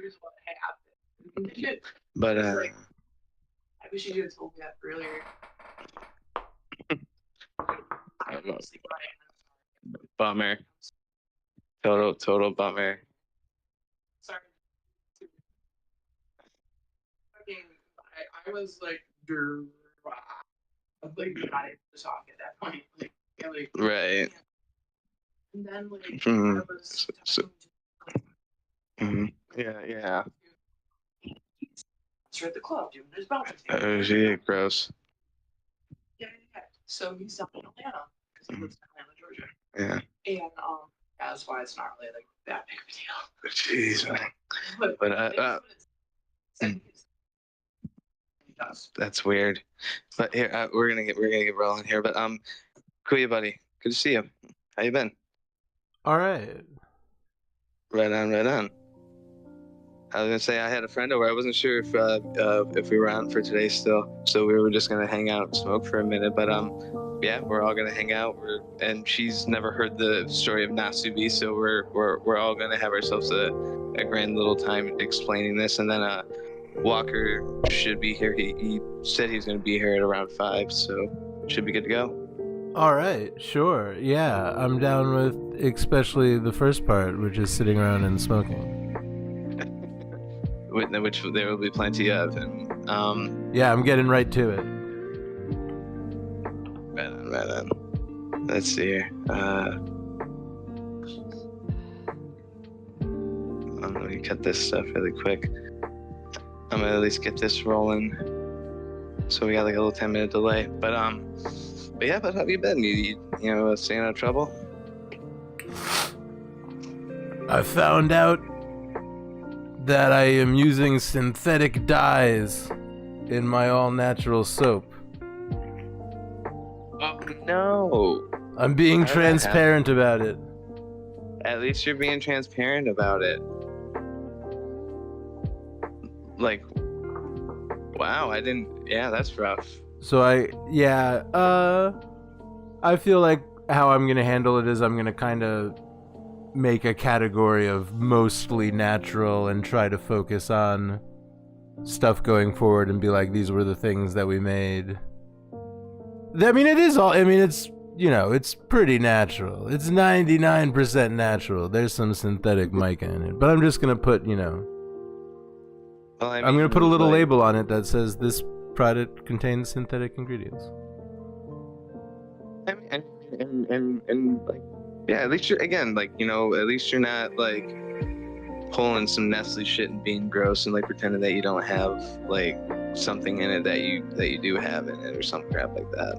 here's what happened. But Like, I wish you had told me that earlier. Bummer. Total bummer. Sorry. I was like, like not able to talk at that point. Like right. And then like Mm-hmm. I was talking to yeah. At the club, dude. There's bouncers. Oh, gee, gross. Yeah. So he's down in Atlanta because he lives in Atlanta, Georgia. Yeah. And that's why it's not really like that big of a deal. Jeez, man. But that's weird. But here, we're gonna get rolling here. But Kuya, buddy, good to see you. How you been? All right. Right on. I was gonna say I had a friend over. I wasn't sure if we were on for today still, so we were just gonna hang out and smoke for a minute. But yeah, we're all gonna hang out. And she's never heard the story of Nasubi, so we're all gonna have ourselves a grand little time explaining this. And then Walker should be here. He said he's gonna be here at around 5, so should be good to go. All right, sure. Yeah, I'm down with especially the first part, which is sitting around and smoking. Which there will be plenty of, and yeah, I'm getting right to it. Right on. Let's see here. I'm gonna cut this stuff really quick. I'm gonna at least get this rolling. So we got like a little 10-minute delay, but yeah. But how have you been? You know, staying out of trouble? I found out that I am using synthetic dyes in my all-natural soap. Oh, no. I'm being transparent about it. At least you're being transparent about it. Like, wow, I didn't... Yeah, that's rough. So I feel like how I'm going to handle it is I'm going to kind of make a category of mostly natural and try to focus on stuff going forward and be like, these were the things that we made. I mean, it's, you know, it's pretty natural. It's 99% natural. There's some synthetic mica in it, but I'm just going to put, you know, well, I mean, I'm going to put a little label on it that says this product contains synthetic ingredients. I mean, and like, yeah, at least you're, again, like, you know, at least you're not like pulling some Nestle shit and being gross and like pretending that you don't have like something in it that you do have in it or some crap like that.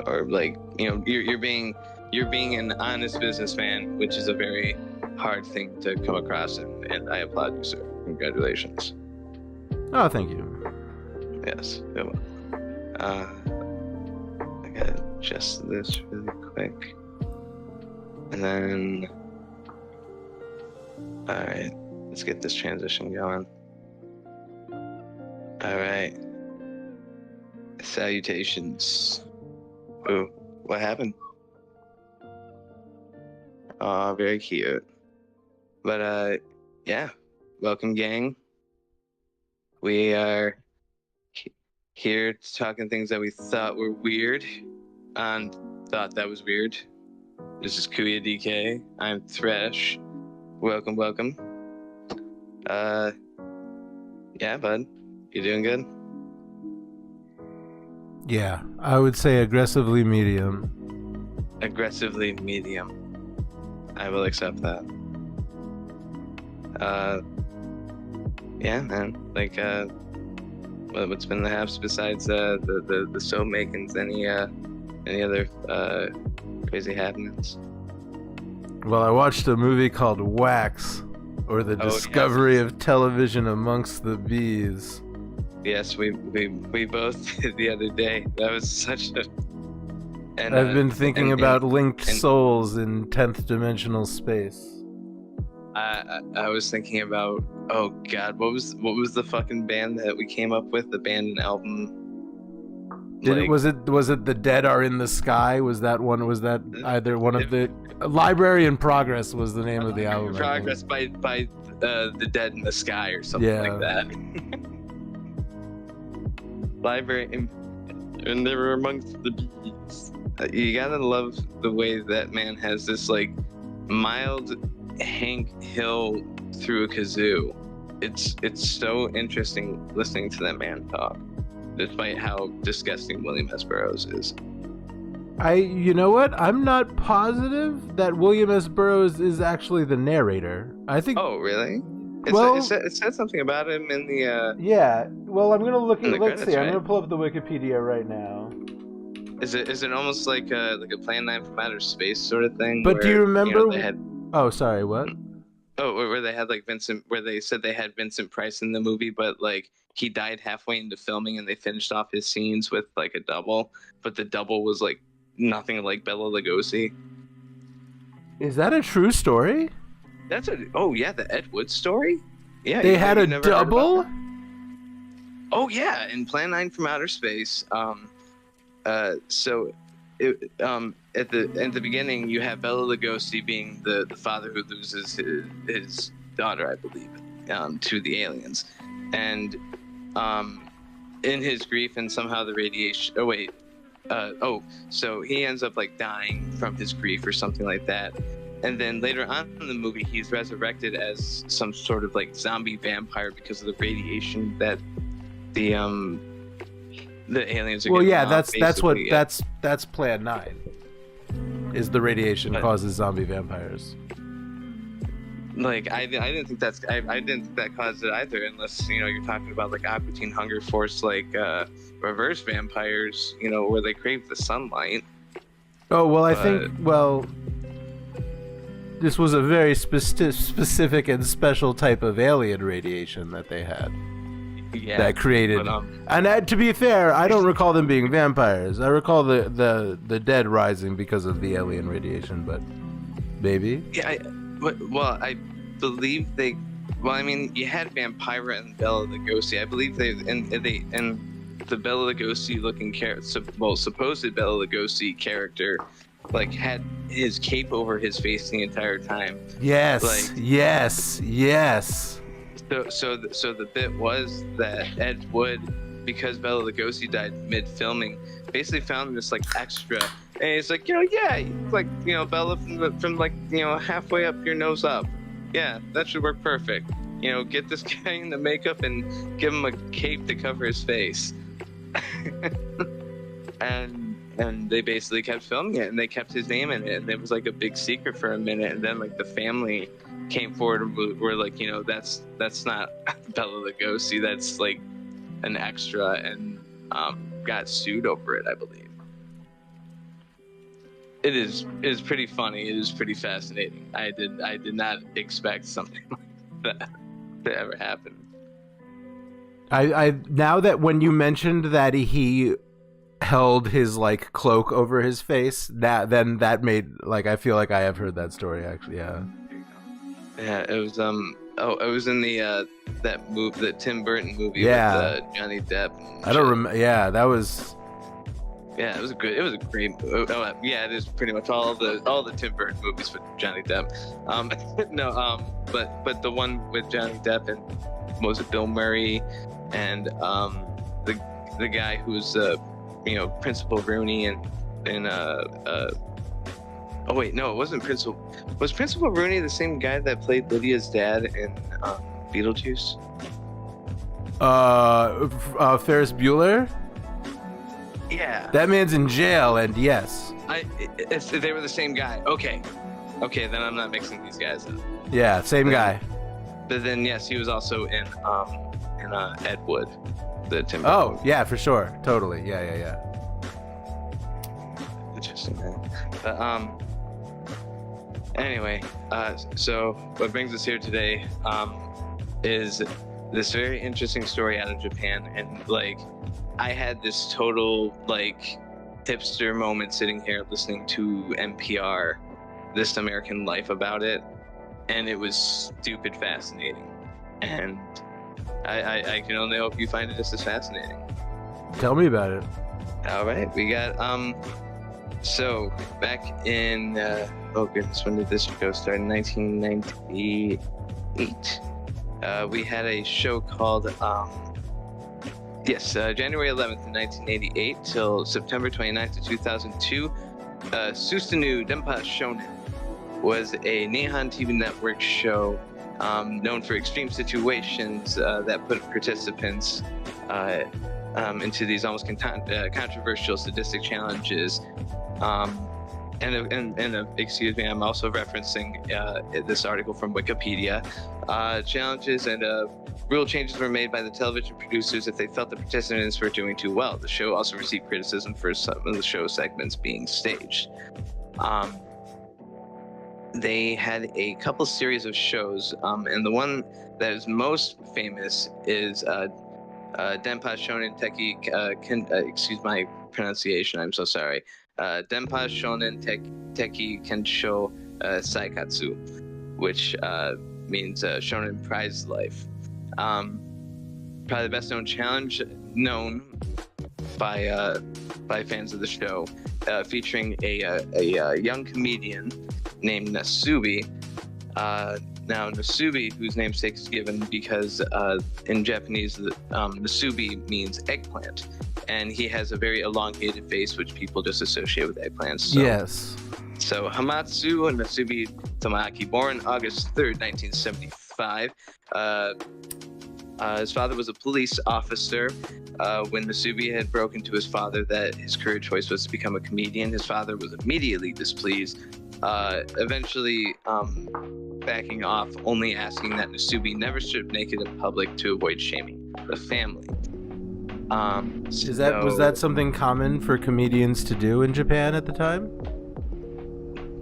Or like, you know, you're being an honest businessman, which is a very hard thing to come across, and I applaud you, sir. Congratulations. Oh, thank you. Yes. I gotta adjust this really quick. And then, all right, let's get this transition going. All right. Salutations. Ooh, what happened? Oh, very cute. But yeah, welcome, gang. We are here talking things that we thought were weird and thought that was weird. This is Kuya DK. I'm Thresh. Welcome. Yeah, bud. You doing good? Yeah, I would say aggressively medium. Aggressively medium. I will accept that. Yeah, man. Like, what's been the haps besides the soap makings? Any other crazy happenings? Well, I watched a movie called Wax, or the discovery of television amongst the bees. Yes, we both did the other day. That was such a... And, I've been thinking about linked souls in 10th dimensional space. I was thinking about, oh god, what was the fucking band that we came up with? The band and album. Was it The Dead Are in the Sky? Was that either one of the... Library in Progress was the name of the album. Progress by the Dead in the Sky or something like that. Library and they were amongst the bees. You gotta love the way that man has this like mild Hank Hill through a kazoo. It's so interesting listening to that man talk, despite how disgusting William S. Burroughs is. You know what? I'm not positive that William S. Burroughs is actually the narrator. I think. Oh, really? It said something about him in the. Yeah. Well, I'm gonna look at. Let's see. Right? I'm gonna pull up the Wikipedia right now. Is it almost like a Plan 9 from Outer Space sort of thing? But do you remember? They had... Oh, sorry. What? Oh, where they had like Vincent, where they said they had Vincent Price in the movie, but like he died halfway into filming, and they finished off his scenes with like a double, but the double was like nothing like Bela Lugosi. Is that a true story? Oh yeah, the Ed Wood story. Yeah, they had a double. Oh yeah, in Plan 9 from Outer Space. So, at the beginning, you have Bela Lugosi being the father who loses his daughter, I believe, to the aliens, and in his grief and somehow the radiation. Oh wait, so he ends up like dying from his grief or something like that, and then later on in the movie, he's resurrected as some sort of like zombie vampire because of the radiation that the aliens are well, yeah, off, that's Plan 9. Is the radiation causes zombie vampires? Like I didn't think that caused it either, unless you're talking about like Aqua Teen Hunger Force, like reverse vampires, where they crave the sunlight. Oh well, I think this was a very specific and special type of alien radiation that they had. Yeah, that created, and to be fair, I don't recall them being vampires. I recall the dead rising because of the alien radiation, but maybe. Yeah, I believe they. Well, I mean, you had Vampira and Bela Lugosi. I believe and the Bela Lugosi looking character, supposed Bela Lugosi character, like had his cape over his face the entire time. Yes, like, yes. So the bit was that Ed Wood, because Bela Lugosi died mid-filming, basically found this like extra, and he's like, Bella from like halfway up your nose up, yeah, that should work perfect. Get this guy in the makeup and give him a cape to cover his face, and they basically kept filming it, and they kept his name in it, and it was like a big secret for a minute, and then like the family came forward and were like, that's not Bela Lugosi, that's like an extra, and got sued over it, I believe. It is pretty funny. It is pretty fascinating. I did not expect something like that to ever happen. I now that when you mentioned that he held his like cloak over his face, that made like I feel like I have heard that story actually. Yeah, it was it was in the that Tim Burton movie with Johnny Depp. I don't remember. Yeah, that was. Yeah, it was a great movie. Yeah, it is pretty much all the Tim Burton movies with Johnny Depp. But the one with Johnny Depp and was it Bill Murray and the guy who's Principal Rooney and oh wait, no, it wasn't Principal. Was Principal Rooney the same guy that played Lydia's dad in Beetlejuice? Ferris Bueller? Yeah. That man's in jail, and yes. They were the same guy. Okay, then I'm not mixing these guys up. Yeah, same guy. But then, yes, he was also in Ed Wood, the Tim Burton movie. Yeah, for sure. Totally. Yeah. Interesting, man. But, anyway, so what brings us here today is this very interesting story out of Japan, and like I had this total like hipster moment sitting here listening to NPR, This American Life, about it, and it was stupid fascinating, and I can only hope you find it just as fascinating. Tell me about it. All right, we got so back in oh goodness, when did this show start? In 1998. we had a show called January 11th, 1988 till September 29th of 2002. Susanu Denpa Shonen was a Nihon TV network show known for extreme situations that put participants into these almost controversial sadistic challenges. Excuse me, I'm also referencing this article from Wikipedia. Challenges and rule changes were made by the television producers if they felt the participants were doing too well. The show also received criticism for some of the show segments being staged. They had a couple series of shows, and the one that is most famous is Denpa Shonen Teki, excuse my pronunciation, I'm so sorry. Denpa Shonen Teki Kensho Saikatsu, which means Shonen Prize Life. Probably the best known challenge known by fans of the show, featuring a young comedian named Nasubi. Now Nasubi, whose namesake is given because in Japanese Nasubi means eggplant, and he has a very elongated face which people just associate with eggplants. So. Yes. So Hamatsu Nasubi Tamaki, born August 3rd, 1975. His father was a police officer. When Nasubi had broken to his father that his career choice was to become a comedian, his father was immediately displeased, eventually backing off, only asking that Nasubi never strip naked in public to avoid shaming the family. Was that something common for comedians to do in Japan at the time?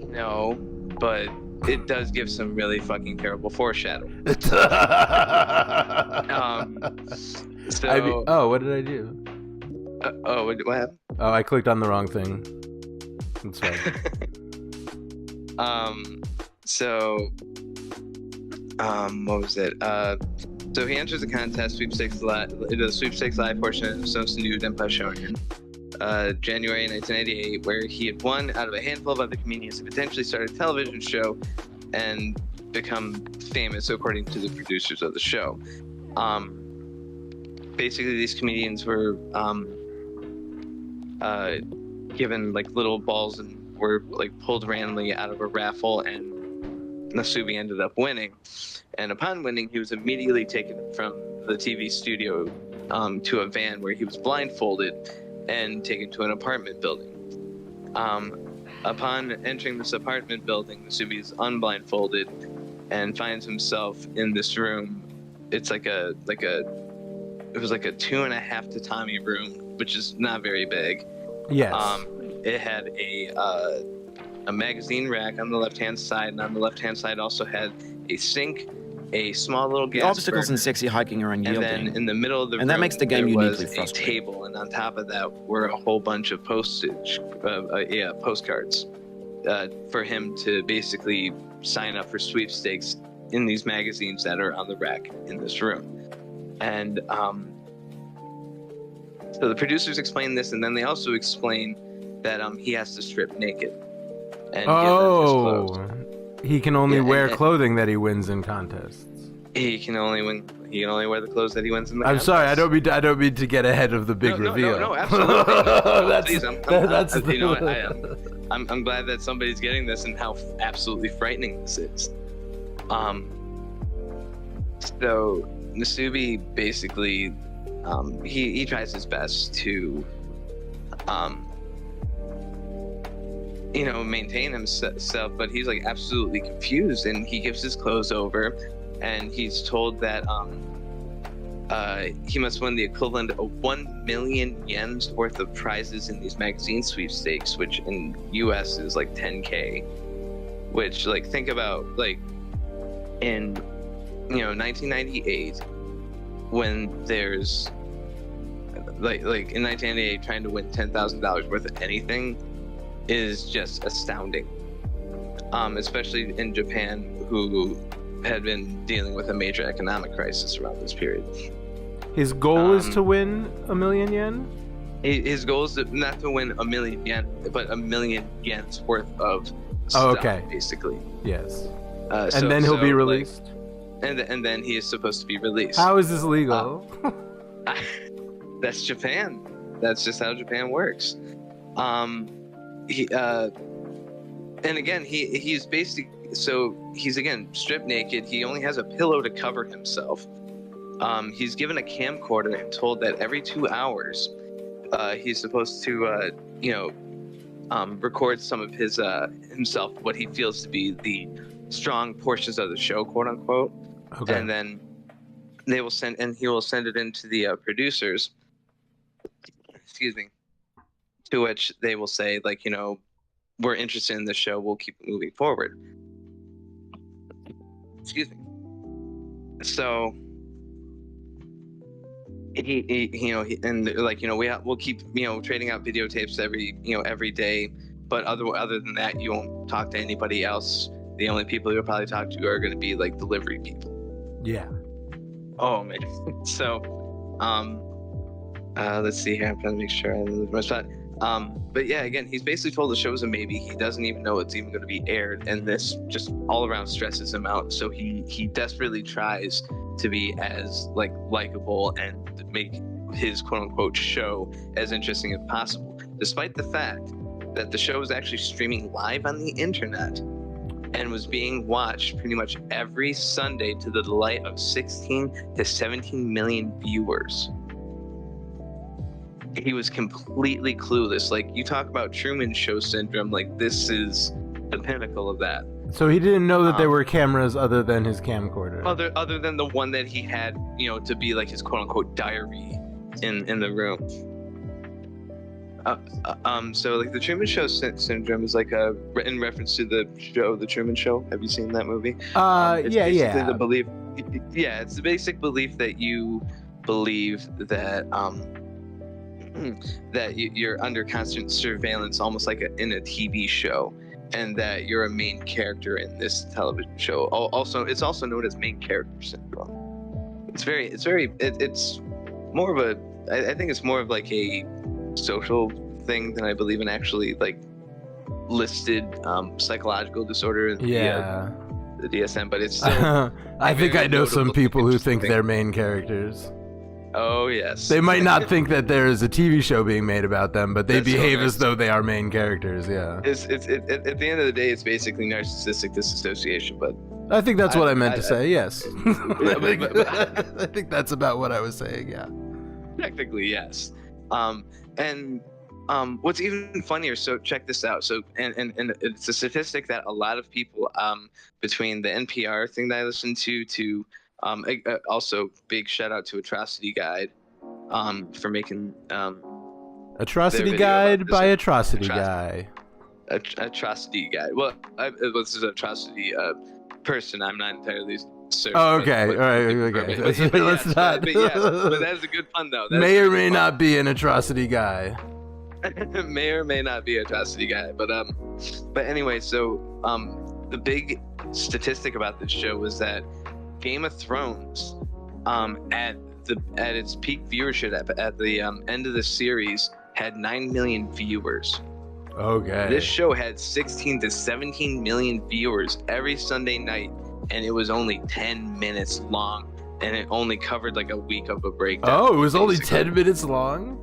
No, but it does give some really fucking terrible foreshadowing. What did I do? What happened? Oh, I clicked on the wrong thing. That's fine. What was it? So he enters the contest, Sweepstakes Live, the Sweepstakes Live portion of Susanu Denpa Shonen, January 1988, where he had won out of a handful of other comedians to potentially start a television show and become famous, according to the producers of the show. Basically, these comedians were given like little balls and were like pulled randomly out of a raffle, and Nasubi ended up winning. And upon winning, he was immediately taken from the TV studio to a van where he was blindfolded and taken to an apartment building. Upon entering this apartment building, Nasubi is unblindfolded and finds himself in this room. It's it was like a 2.5 tatami room, which is not very big. Yes. It had a magazine rack on the left-hand side, and on the left-hand side also had a sink, a small little gas Obstacles burner, in sexy hiking are unyielding. and then in the middle of the room, that makes the game there uniquely was a frustrating. table, and on top of that were a whole bunch of postcards for him to basically sign up for sweepstakes in these magazines that are on the rack in this room. And so the producers explain this, and then they also explain that he has to strip naked and give them his clothes. He can only Yeah, wear and- clothing that he wins in contests. He can only wear the clothes that he wins in the I'm contest. sorry, I don't mean to get ahead of the big reveal. No, absolutely. Please, I'm I'm glad that somebody's getting this and how absolutely frightening this is. So Nasubi basically, he tries his best to, maintain himself, but he's like absolutely confused, and he gives his clothes over, and he's told that he must win the equivalent of 1 million yen's worth of prizes in these magazine sweepstakes, which in US is like 10K. Which, like, think about, like, in 1998, when there's like in 1998 trying to win $10,000 worth of anything is just astounding, especially in Japan, who had been dealing with a major economic crisis around this period. His goal is to win 1 million yen? His goal is not to win 1 million yen, but 1 million yen's worth of stuff, okay. basically. Yes. And then he'll be released? and then he is supposed to be released. How is this legal? That's Japan. That's just how Japan works. He and again he's basically, so he's again stripped naked. He only has a pillow to cover himself. He's given a camcorder and told that every 2 hours he's supposed to record some of his himself, what he feels to be the strong portions of the show, quote unquote. Okay. And then he will send it into the producers, excuse me, to which they will say, like, we're interested in the show, we'll keep moving forward. Excuse me. So we'll keep trading out videotapes every day, but other than that, you won't talk to anybody else. The only people you'll probably talk to are going to be like delivery people. Yeah. Oh man. So let's see here, I'm trying to make sure I lose my spot. But yeah, again, he's basically told the show's a maybe. He doesn't even know it's even going to be aired, and this just all around stresses him out. So he desperately tries to be as likable and make his quote unquote show as interesting as possible, despite the fact that the show was actually streaming live on the internet and was being watched pretty much every Sunday to the delight of 16 to 17 million viewers. He was completely clueless. Like, you talk about Truman Show syndrome, like this is the pinnacle of that. So he didn't know that there were cameras other than his camcorder. Other than the one that he had, to be like his quote unquote diary in the room. So like the Truman Show syndrome is like in reference to the show, The Truman Show. Have you seen that movie? It's basically the belief. Yeah, it's the basic belief that you believe that that you're under constant surveillance, almost like in a TV show, and that you're a main character in this television show. Also, it's also known as main character syndrome. It's more of a, I think it's more of like a social thing than I believe in actually like listed psychological disorder in the DSM, but it's still I think I know some people who think thing. they're main characters. Oh yes. They might not think that there is a TV show being made about them, but they That's behave so as though they are main characters. Yeah. It's at the end of the day, it's basically narcissistic disassociation. But I think that's what I meant to say. Yes. but I think that's about what I was saying. Yeah. technically, yes. And what's even funnier? So check this out. So and it's a statistic that a lot of people between the NPR thing that I listened to. Also, big shout out to Atrocity Guide for making Atrocity Guide by Atrocity Guy. Atrocity Guide. Well, this is an atrocity person. I'm not entirely certain. Oh, okay. All right. Okay. Let's not. But that is a good pun, though. May or may not be an Atrocity Guy. May or may not be Atrocity Guy. But anyway, so the big statistic about this show was that Game of Thrones, at its peak viewership at the end of the series, had 9 million viewers. Okay. This show had 16 to 17 million viewers every Sunday night, and it was only 10 minutes long, and it only covered like a week of a breakdown. Oh, it was only basically. 10 minutes long?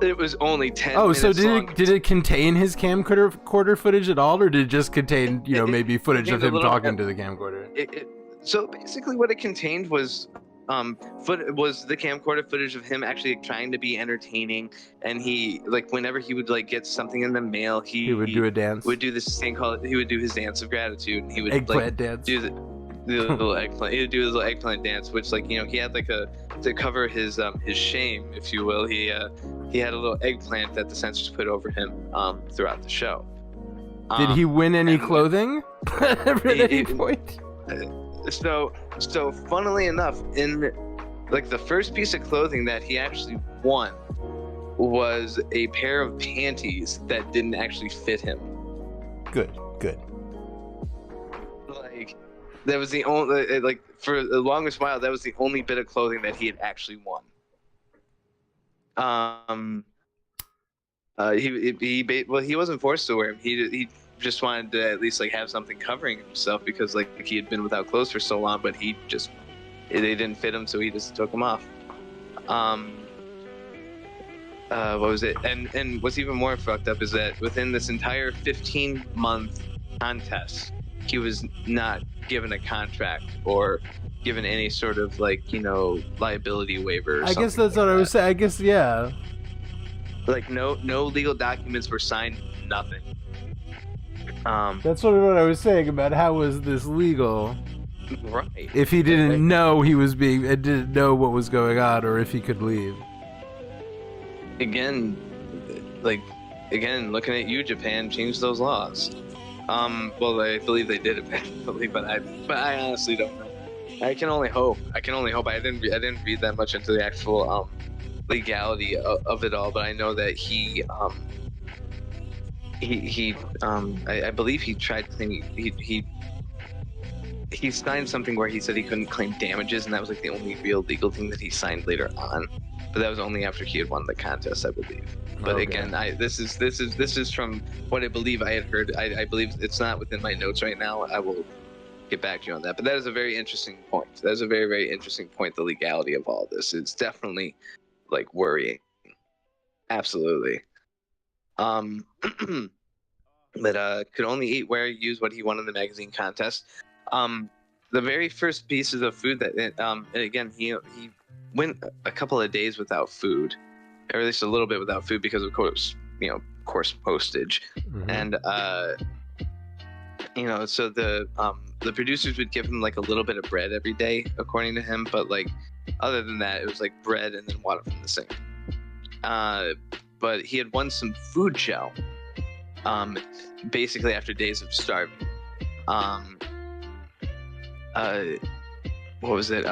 It was only 10 Oh, minutes so long. did it contain his camcorder footage at all, or did it just contain, maybe footage of him talking to the camcorder? So basically what it contained was the camcorder footage of him actually trying to be entertaining, and he, like, whenever he would like get something in the mail, he would do a dance. Would do this thing called, he would do his dance of gratitude, and he would Eggplant dance. do the little eggplant. He would do his little eggplant dance, which, like, he had like to cover his shame, if you will. He had a little eggplant that the censors put over him throughout the show. Did he win any clothing at any point? So funnily enough, in like the first piece of clothing that he actually won was a pair of panties that didn't actually fit him. Good. Like, that was the only, like, for the longest while, that was the only bit of clothing that he had actually won. He wasn't forced to wear them. just wanted to at least like have something covering himself because like he had been without clothes for so long, but they didn't fit him, so he just took them off. What was it? And what's even more fucked up is that within this entire 15-month contest, he was not given a contract or given any sort of like, you know, liability waiver. Or I guess something that's what I was saying. I guess, yeah. Like no legal documents were signed, nothing. That's sort of what I was saying about how was this legal. Right. If he didn't know he was didn't know what was going on, or if he could leave. Again, looking at you, Japan, change those laws. Well, I believe they did eventually, but I honestly don't know. I can only hope. I didn't read that much into the actual legality of it all, but I know that I believe he tried claiming he signed something where he said he couldn't claim damages, and that was like the only real legal thing that he signed later on. But that was only after he had won the contest, I believe. But again, this is from what I believe I had heard. I believe it's not within my notes right now. I will get back to you on that. But that is a very interesting point. That is a very, very interesting point. The legality of all this, it's definitely like worrying. Absolutely. But could only eat, wear, use what he won in the magazine contest. The very first pieces of food that and again he went a couple of days without food, or at least a little bit without food because of course postage. Mhm. And so the producers would give him like a little bit of bread every day according to him, but like other than that it was like bread and then water from the sink. But he had won some food gel basically after days of starving. What was it?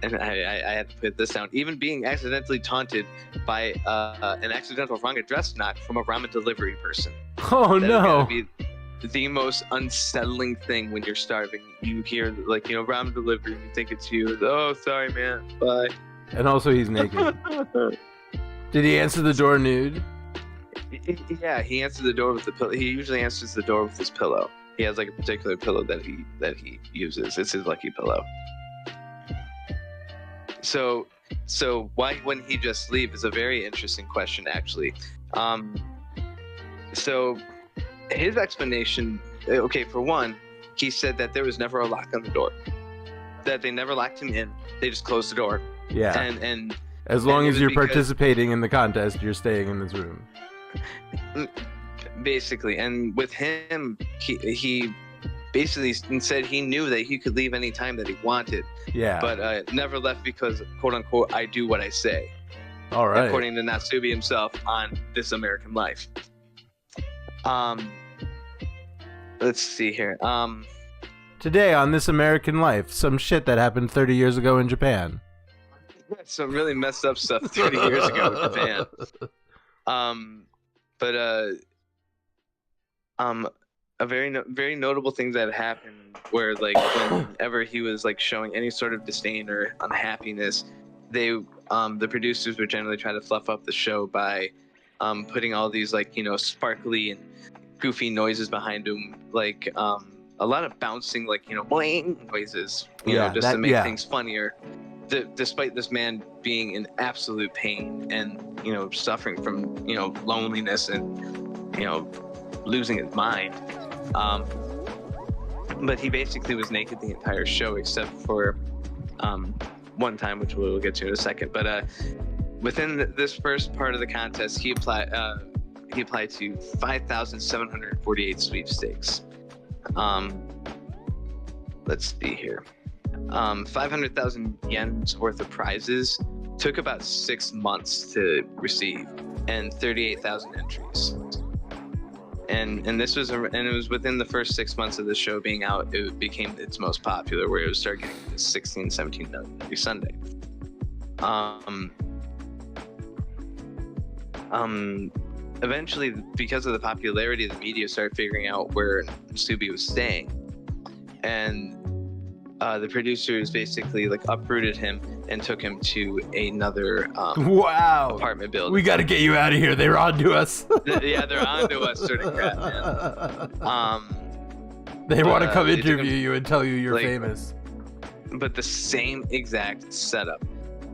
And I had to put this down. Even being accidentally taunted by an accidental wrong address knock from a ramen delivery person. Oh That is no! gotta be the most unsettling thing when you're starving. You hear like ramen delivery, and you think it's you. Oh, sorry, man. Bye. And also he's naked. Did he answer the door nude? Yeah, he answered the door with the pillow. He usually answers the door with his pillow. He has like a particular pillow that he uses. It's his lucky pillow. So why wouldn't he just leave is a very interesting question, actually. So his explanation, okay, for one, he said that there was never a lock on the door, that they never locked him in. They just closed the door. Yeah. And as long it as was you're because- participating in the contest, you're staying in this room. Basically, and with him, he basically said he knew that he could leave any time that he wanted, Yeah. but never left because, quote unquote, I do what I say, All right. according to Natsubi himself on This American Life. Let's see here. Today on This American Life, some shit that happened 30 years ago in Japan. Some really messed up stuff 30 years ago in Japan. A very notable thing that happened where like whenever he was like showing any sort of disdain or unhappiness, the producers would generally try to fluff up the show by putting all these like sparkly and goofy noises behind him, like a lot of bouncing like bling noises, just to make things funnier. Despite this man being in absolute pain and suffering from loneliness and losing his mind, but he basically was naked the entire show except for one time, which we'll get to in a second. But within this first part of the contest, he applied to 5,748 sweepstakes. Let's see here. 500,000 yen's worth of prizes took about 6 months to receive, and 38,000 entries. And this was and it was within the first 6 months of the show being out, it became its most popular, where it would start getting to 16, 17 million every Sunday. Eventually, because of the popularity, the media started figuring out where Natsubi was staying, and the producers basically like uprooted him and took him to another Wow. apartment building. We got to get you out of here. They're on to us. Yeah, they're onto us, sort of crap, man. They want to come they took interview him- you and tell you you're like- famous. But the same exact setup.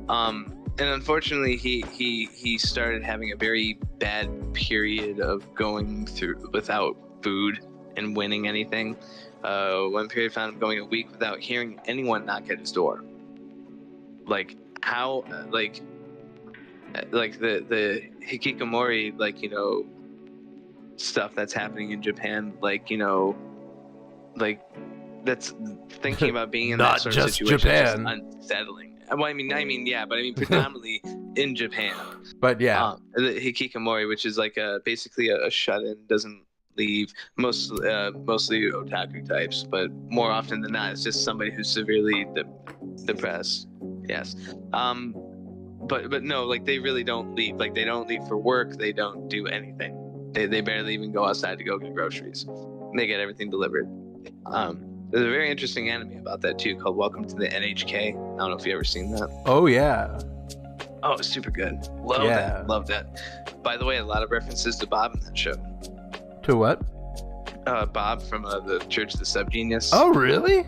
And unfortunately, he started having a very bad period of going through without food and winning anything. One period found him going a week without hearing anyone knock at his door. Like how, like the hikikomori, like, you know, stuff that's happening in Japan, like, you know, like that's thinking about being in Not that sort just of situation Japan. is just unsettling. Well, I mean, yeah, but I mean predominantly in Japan. But yeah. The hikikomori, which is like basically a shut-in, doesn't leave. Mostly otaku types, but more often than not, it's just somebody who's severely depressed. Yes. But no, like they really don't leave. Like they don't leave for work. They don't do anything. They barely even go outside to go get groceries. They get everything delivered. There's a very interesting anime about that too, called Welcome to the NHK. I don't know if you ever seen that. Oh, yeah. Oh, it's super good. Love Yeah. that. Love that. By the way, a lot of references to Bob in that show. To what? Bob from the Church of the Subgenius. Oh, really?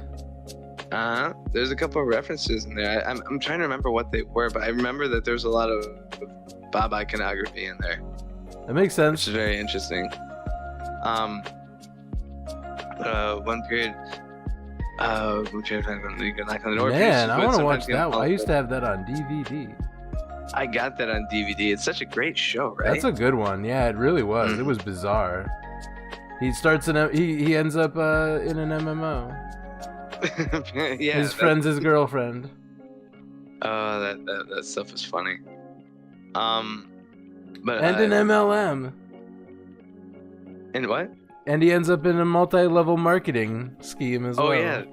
There's a couple of references in there. I'm trying to remember what they were, but I remember that there's a lot of Bob iconography in there, That makes which sense. is very interesting. One period. You can knock on the door. Man, I want to Sometimes watch you that. can I used to have that on DVD. I got that on DVD. It's such a great show, right? That's a good one. Yeah, it really was. Mm. It was bizarre. He starts he ends up in an MMO. Yeah. His friend's his girlfriend. Oh, that stuff is funny. But And an MLM. And what? And he ends up in a multi-level marketing scheme as well. Oh yeah,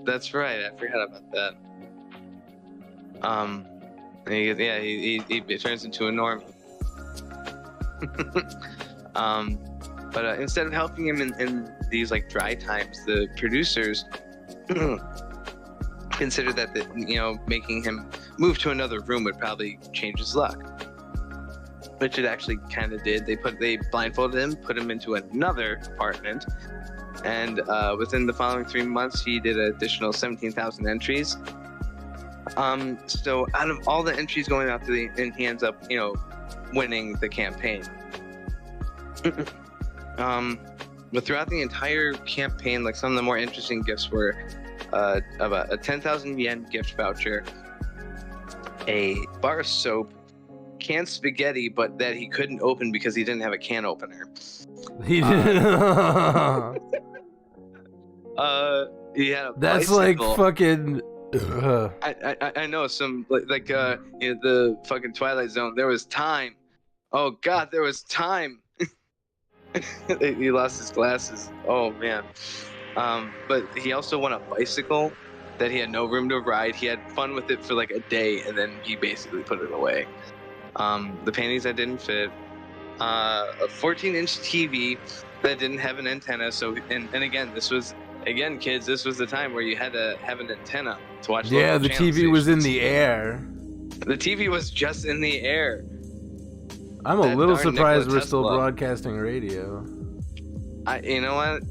that's right. I forgot about that. And he turns into a normie. But instead of helping him in these like dry times, the producers considered that making him move to another room would probably change his luck, which it actually kind of did. They blindfolded him, put him into another apartment, and within the following 3 months, he did an additional 17,000 entries. So out of all the entries going out to and he ends up, winning the campaign. But throughout the entire campaign, like some of the more interesting gifts were about a 10,000 yen gift voucher, a bar of soap, canned spaghetti, but that he couldn't open because he didn't have a can opener. He did. He had a That's bicycle. like fucking. I know some like in the fucking Twilight Zone. There was time. Oh God, there was time. He lost his glasses. Oh man. But he also won a bicycle that he had no room to ride. He had fun with it for like a day, and then he basically put it away. The panties that didn't fit. A 14-inch TV that didn't have an antenna. So and again, kids, this was the time where you had to have an antenna to watch. Yeah, local the channel TV was in stations. the air. The TV was just in the air. I'm a That little darn surprised Nikola we're still Tesla. broadcasting radio. You know what?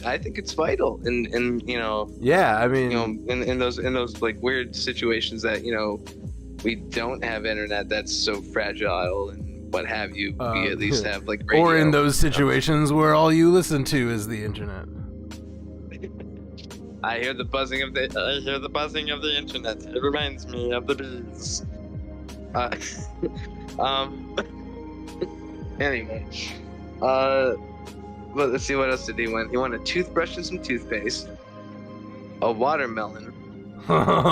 I think it's vital in Yeah, I mean, in those like weird situations that we don't have internet that's so fragile and what have you. We at least have like radio. or in those situations where all you listen to is the internet. I hear the buzzing of the internet. It reminds me of the bees. Anyway, but let's see, what else did he win? He won a toothbrush and some toothpaste, a watermelon,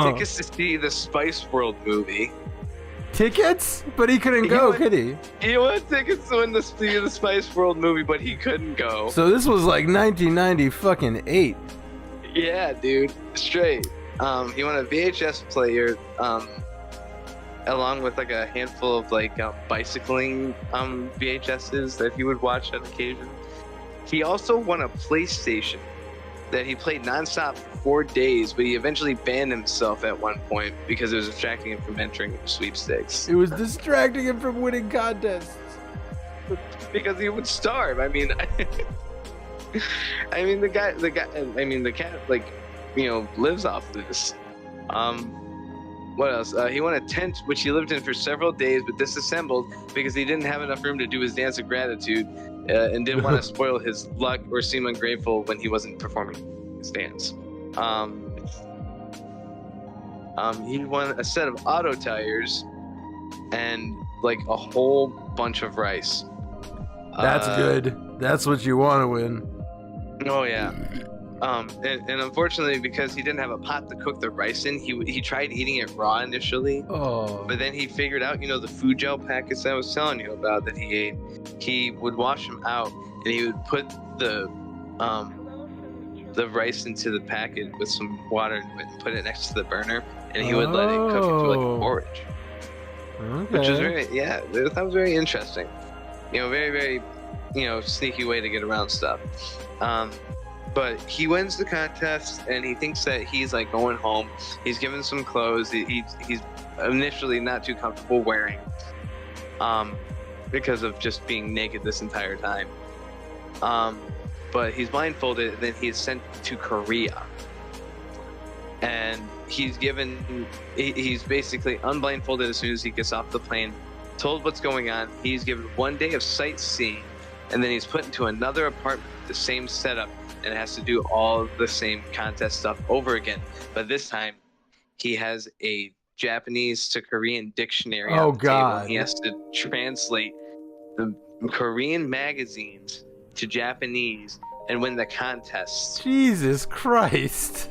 tickets to see the Spice World movie. Tickets? But he couldn't go, could he? He won tickets to see the Spice World movie, but he couldn't go. So this was like 1998. Yeah, dude, straight. He won a VHS player, along with like a handful of like bicycling VHSs that he would watch on occasion. He also won a PlayStation that he played nonstop for 4 days, but he eventually banned himself at one point because it was distracting him from entering sweepstakes. It was distracting him from winning contests. Because he would starve. I mean, the cat, like, lives off this. What else? He won a tent which he lived in for several days, but disassembled because he didn't have enough room to do his dance of gratitude, and didn't want to spoil his luck or seem ungrateful when he wasn't performing his dance. He won a set of auto tires and like a whole bunch of rice. That's good. That's what you want to win. Oh yeah. And unfortunately, because he didn't have a pot to cook the rice in, he tried eating it raw initially. Oh. But then he figured out, the food gel packets I was telling you about that he ate. He would wash them out, and he would put the rice into the packet with some water and put it next to the burner, and he would let it cook into like porridge. Okay. Which was that was very interesting. Very, very, sneaky way to get around stuff. But he wins the contest, and he thinks that he's like going home. He's given some clothes he's initially not too comfortable wearing, because of just being naked this entire time. But he's blindfolded, and then he's sent to Korea. And he's basically unblindfolded as soon as he gets off the plane, told what's going on. He's given 1 day of sightseeing, and then he's put into another apartment with the same setup, and has to do all the same contest stuff over again. But this time, he has a Japanese to Korean dictionary on the table. He has to translate the Korean magazines to Japanese and win the contest. Jesus Christ.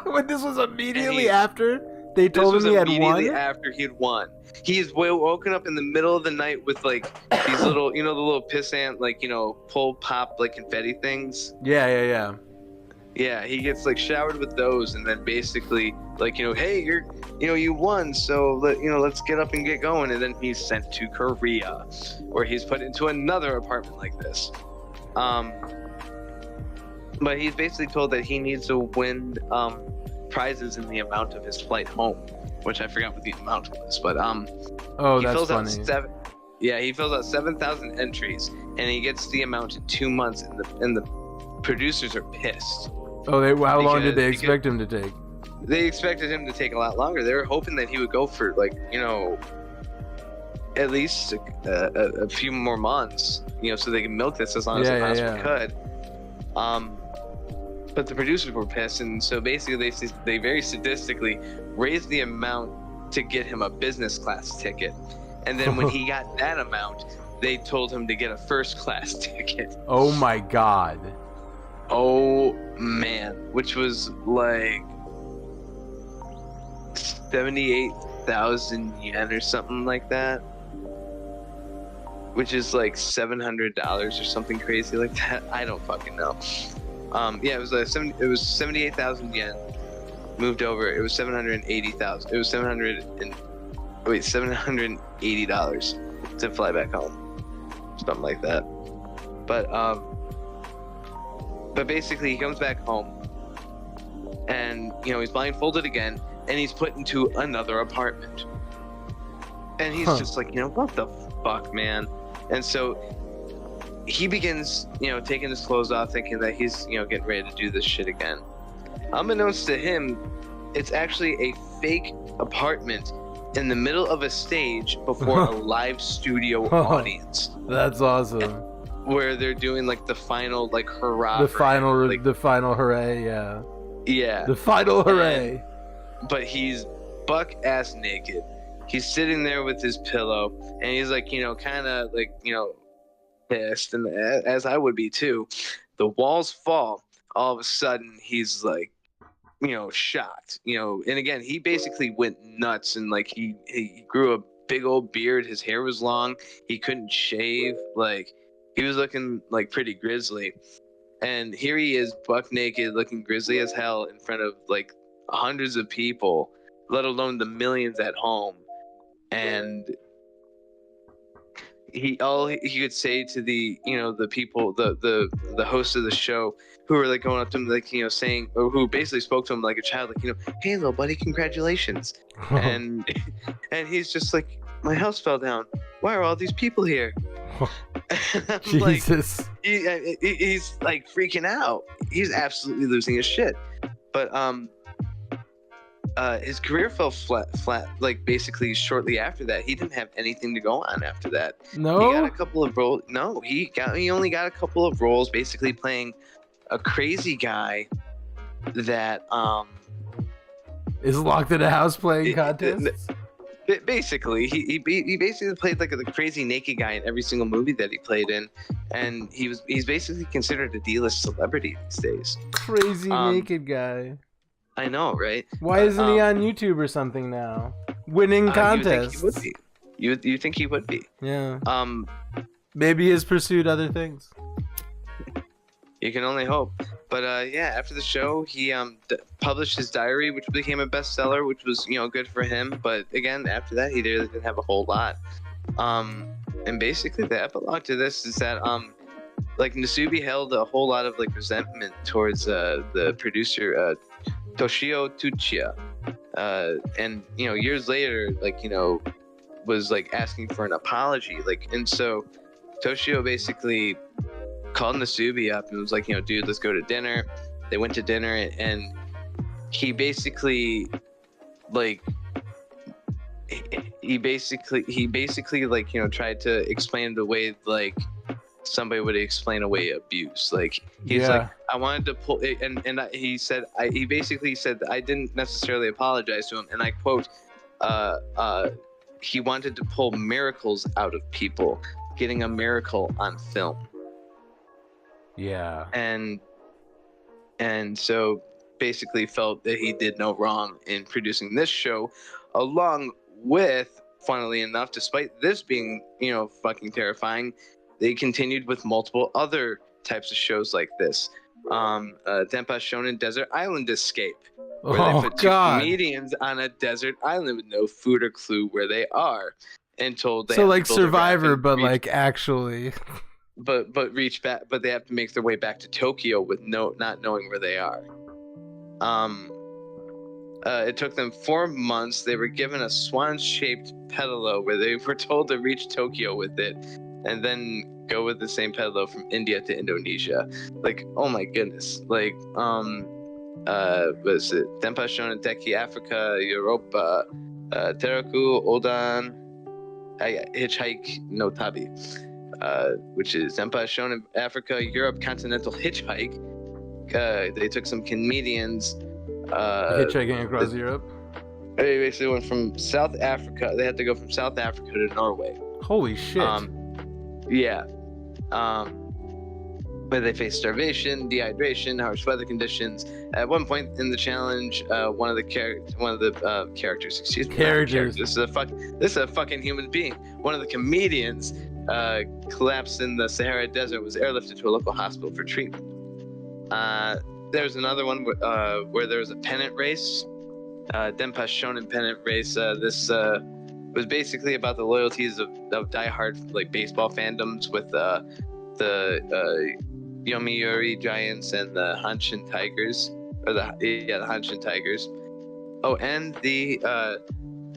When this was immediately after they told him he had won? Immediately after he had won. He's woken up in the middle of the night with like these little, the little pissant, like, pull pop, like confetti things. Yeah. Yeah, he gets like showered with those, and then basically like, hey, you won, so let's get up and get going. And then he's sent to Korea, where he's put into another apartment like this. But he's basically told that he needs to win prizes in the amount of his flight home, which I forgot what the amount was, but he that's fills funny. he fills out 7,000 entries, and he gets the amount in 2 months, and the producers are pissed. Oh, how long did they expect him to take? They expected him to take a lot longer. They were hoping that he would go for like, at least a few more months, so they can milk this as long as they possibly could. But the producers were pissed, and so basically they very sadistically raised the amount to get him a business class ticket. And then when he got that amount, they told him to get a first class ticket. Oh my God. Oh man, which was like 78,000 yen or something like that, which is like $700 or something crazy like that. I don't fucking know. It was 78,000 yen. Moved over. It was 780,000. It was $780 to fly back home, something like that. But basically, he comes back home, and he's blindfolded again, and he's put into another apartment, and he's just like, what the fuck, man? And so he begins, taking his clothes off, thinking that he's, getting ready to do this shit again. Unbeknownst to him, it's actually a fake apartment in the middle of a stage before a live studio audience. That's awesome. Where they're doing like the final like hurrah. The final hooray, yeah. Yeah. The final hooray. But he's buck ass naked. He's sitting there with his pillow, and he's like, kind of like, pissed, and as I would be too. The walls fall. All of a sudden, he's like, shocked. And again, he basically went nuts, and like he grew a big old beard. His hair was long. He couldn't shave. Like he was looking like pretty grisly. And here he is, buck naked, looking grisly as hell in front of like hundreds of people, let alone the millions at home. And he could say to the the people, the hosts of the show, who were like going up to him, like saying, or who basically spoke to him like a child, like hey little buddy, congratulations. and and he's just like, my house fell down, why are all these people here? And I'm Jesus. like, he's like freaking out, he's absolutely losing his shit. But his career fell flat, like basically shortly after that. He didn't have anything to go on after that. No. He got a couple of roles. No, he only got a couple of roles, basically playing a crazy guy that is locked in a house playing contests. Basically, he basically played like the crazy naked guy in every single movie that he played in, and he's basically considered a D-list celebrity these days. Crazy naked guy. I know, right? Why isn't he on YouTube or something now? Winning contests. You think he would be? Yeah. Maybe he has pursued other things. You can only hope. But yeah, after the show, he published his diary, which became a bestseller, which was good for him. But again, after that, he really didn't have a whole lot. And basically, the epilogue to this is that like Nasubi held a whole lot of like resentment towards the producer Toshio Tsuchiya, and years later, like was like asking for an apology, like, and so Toshio basically called Nasubi up and was like, dude, let's go to dinner. They went to dinner, and he basically like he basically like tried to explain the way like somebody would explain away abuse. Like he's like, I wanted to pull it, and he said, he basically said that I didn't necessarily apologize to him, and I quote, he wanted to pull miracles out of people, getting a miracle on film. Yeah. And so basically felt that he did no wrong in producing this show, along with, funnily enough, despite this being fucking terrifying, they continued with multiple other types of shows like this. Denpa Shonen Desert Island Escape, where they put two comedians on a desert island with no food or clue where they are, until they like Survivor, but like actually. But reach back, but they have to make their way back to Tokyo with not knowing where they are. It took them 4 months. They were given a swan-shaped pedalo where they were told to reach Tokyo with it, and then go with the same pedalo from India to Indonesia. Like, oh my goodness. Like, was it Denpa Shonen Deki Africa, Europa, Teraku, Odan, Hitchhike no Tabi, which is Denpa Shonen Africa, Europe Continental Hitchhike. They took some comedians. Hitchhiking across Europe? They basically went from South Africa. They had to go from South Africa to Norway. Holy shit. Yeah. Where they faced starvation, dehydration, harsh weather conditions. At one point in the challenge, one of the characters, excuse me, characters. This is a fucking human being. One of the comedians collapsed in the Sahara Desert, was airlifted to a local hospital for treatment. There's another one where there was a pennant race, Denpa Shonen pennant race. This was basically about the loyalties of diehard like baseball fandoms with the Yomiuri Giants and the Hanshin Tigers, or the Hanshin Tigers. Oh, and the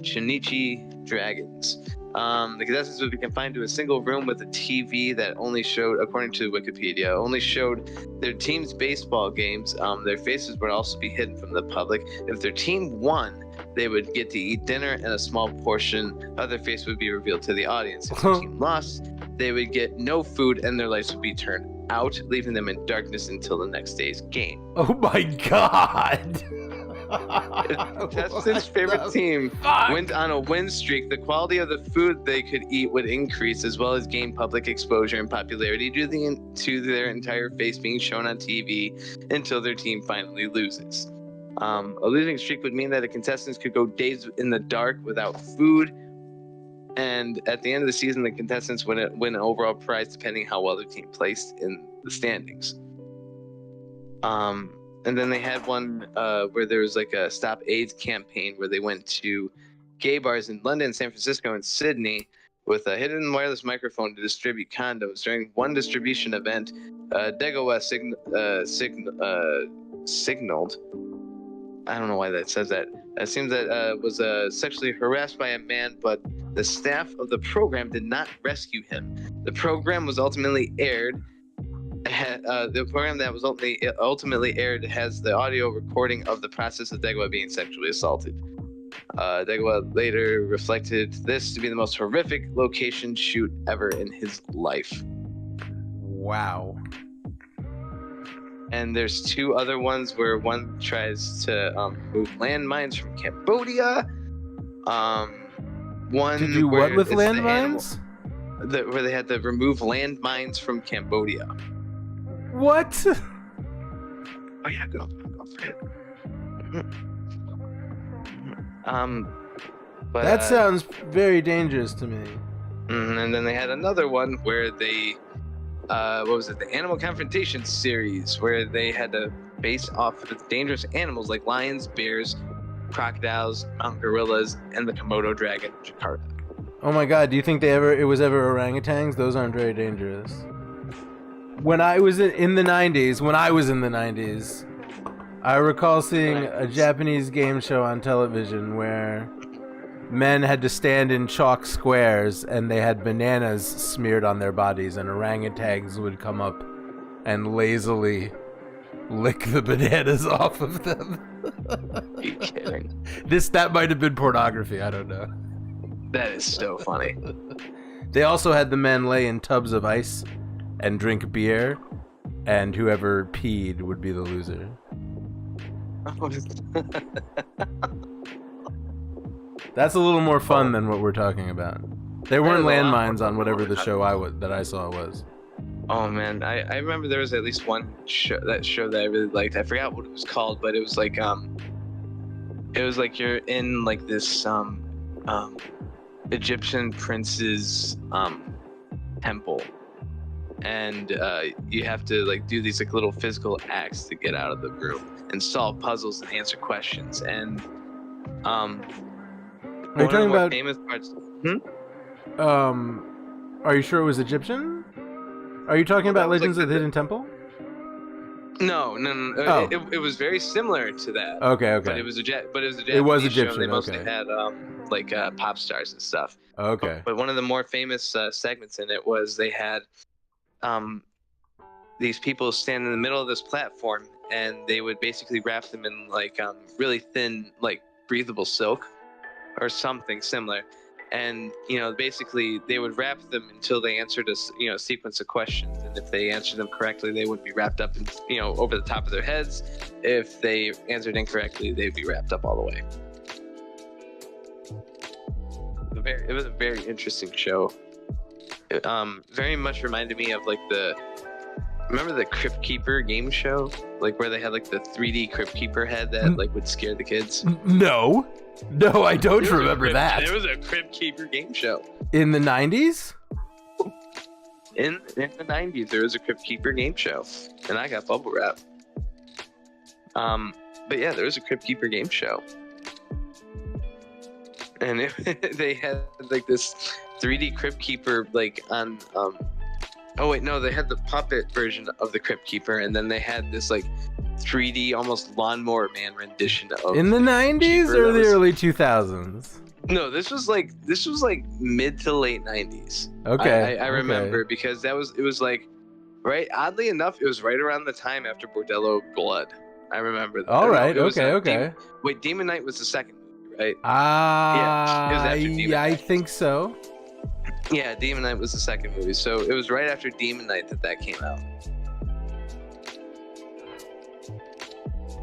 Shinichi Dragons. The contestants would be confined to a single room with a TV that only showed, according to Wikipedia, only showed their team's baseball games. Their faces would also be hidden from the public. If their team won, they would get to eat dinner, and a small portion of their face would be revealed to the audience. If the team lost, they would get no food, and their lights would be turned out, leaving them in darkness until the next day's game. Oh my god! Contestants' favorite team went on a win streak. The quality of the food they could eat would increase, as well as gain public exposure and popularity due to their entire face being shown on TV until their team finally loses. A losing streak would mean that the contestants could go days in the dark without food, and at the end of the season, the contestants win an overall prize depending how well their team placed in the standings. And then they had one where there was like a Stop AIDS campaign where they went to gay bars in London, San Francisco, and Sydney with a hidden wireless microphone to distribute condoms. During one distribution event, Degawa signaled. I don't know why that says that. It seems that was sexually harassed by a man, but the staff of the program did not rescue him. The program was ultimately aired. The program that was ultimately aired has the audio recording of the process of Degawa being sexually assaulted. Degawa later reflected this to be the most horrific location shoot ever in his life. Wow. And there's two other ones where one tries to move landmines from Cambodia. One To do what with landmines? Where they had to remove landmines from Cambodia. What? Oh yeah, go for it. But, That sounds very dangerous to me. And then they had another one where they, what was it? The Animal Confrontation series, where they had to base off of dangerous animals like lions, bears, crocodiles, mountain gorillas, and the Komodo dragon, Jakarta. Oh my god, do you think it was ever orangutans? Those aren't very dangerous. When I was in the 90s, I recall seeing a Japanese game show on television where men had to stand in chalk squares and they had bananas smeared on their bodies, and orangutans would come up and lazily lick the bananas off of them. Are you kidding? That might have been pornography, I don't know. That is so funny. They also had the men lay in tubs of ice and drink beer, and whoever peed would be the loser. That's a little more fun than what we're talking about. There weren't landmines on whatever the show that I saw was. Oh man, I remember there was at least one show that I really liked. I forgot what it was called, but it was like you're in like this Egyptian prince's temple, and you have to like do these like little physical acts to get out of the room and solve puzzles and answer questions. And are you talking about famous parts? Are you sure it was Egyptian? Are you talking about Legends of the Hidden Temple? No. Oh. It was very similar to that. Okay. But it was a Japanese Egyptian. show. They mostly Okay. had like pop stars and stuff. Okay. But one of the more famous segments in it was they had these people stand in the middle of this platform, and they would basically wrap them in like really thin, like breathable silk or something similar. And basically they would wrap them until they answered a sequence of questions, and if they answered them correctly, they would be wrapped up in, over the top of their heads. If they answered incorrectly, they'd be wrapped up all the way. It was a very interesting show. It, very much reminded me of like remember the Crypt Keeper game show, like where they had like the 3D Crypt Keeper head that like would scare the kids. No, I don't remember that. It was a Crypt Keeper game show in the 90s. In the 90s, there was a Crypt Keeper game show, and I got bubble wrap. But yeah, there was a Crypt Keeper game show, and they had like this 3D Crypt Keeper like on oh wait, no, they had the puppet version of the Crypt Keeper, and then they had this like 3D almost Lawnmower Man rendition of in the 90s or the early 2000s. No, this was like mid to late 90s. Okay, I remember because it was like right. Oddly enough, it was right around the time after Bordello Blood. I remember that. All right, okay. Demon Knight was the second movie, right? Yeah, it was after Demon Knight. I think so. Yeah, Demon Knight was the second movie, so it was right after Demon Knight that came out.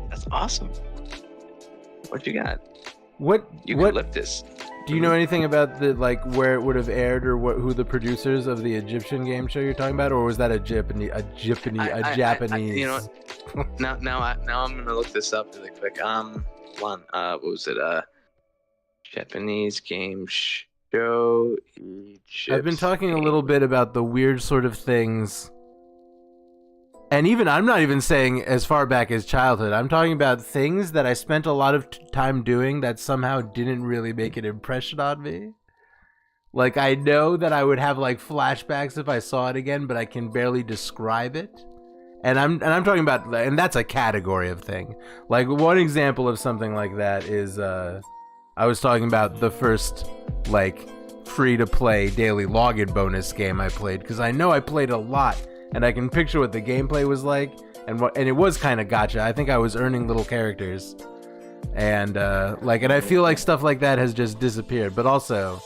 That's awesome. What you got? What? Eucalyptus. Do you know anything about the like where it would have aired, or who the producers of the Egyptian game show you're talking about, or was that a Japanese? You know what? now I'm gonna look this up really quick. What was it? Japanese game show. Egypt. I've been talking a little bit about the weird sort of things. And even, I'm not even saying as far back as childhood. I'm talking about things that I spent a lot of time doing that somehow didn't really make an impression on me. Like, I know that I would have like flashbacks if I saw it again, but I can barely describe it. And I'm talking about, and that's a category of thing. Like, one example of something like that is I was talking about the first like free-to-play daily login bonus game I played, because I know I played a lot, and I can picture what the gameplay was like, and it was kind of gacha. I think I was earning little characters, and and I feel like stuff like that has just disappeared. But also,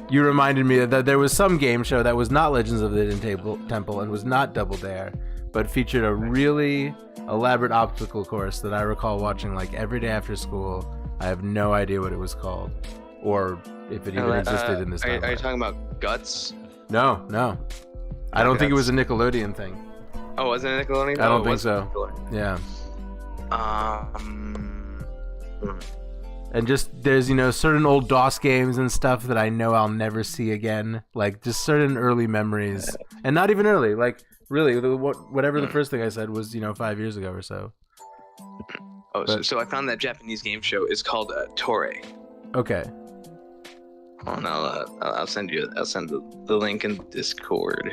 you reminded me that there was some game show that was not Legends of the Hidden Temple and was not Double Dare, but featured a really elaborate obstacle course that I recall watching like every day after school. I have no idea what it was called, or if it even existed in this timeline. Are you talking about Guts? No. I don't think it was a Nickelodeon thing. Oh, wasn't it Nickelodeon? I don't think so. Yeah. And just there's certain old DOS games and stuff that I know I'll never see again. Like just certain early memories, and not even early. Like really, whatever the first thing I said was 5 years ago or so. Oh, so I found that Japanese game show is called Torei. Okay. Oh, and I'll send the link in Discord.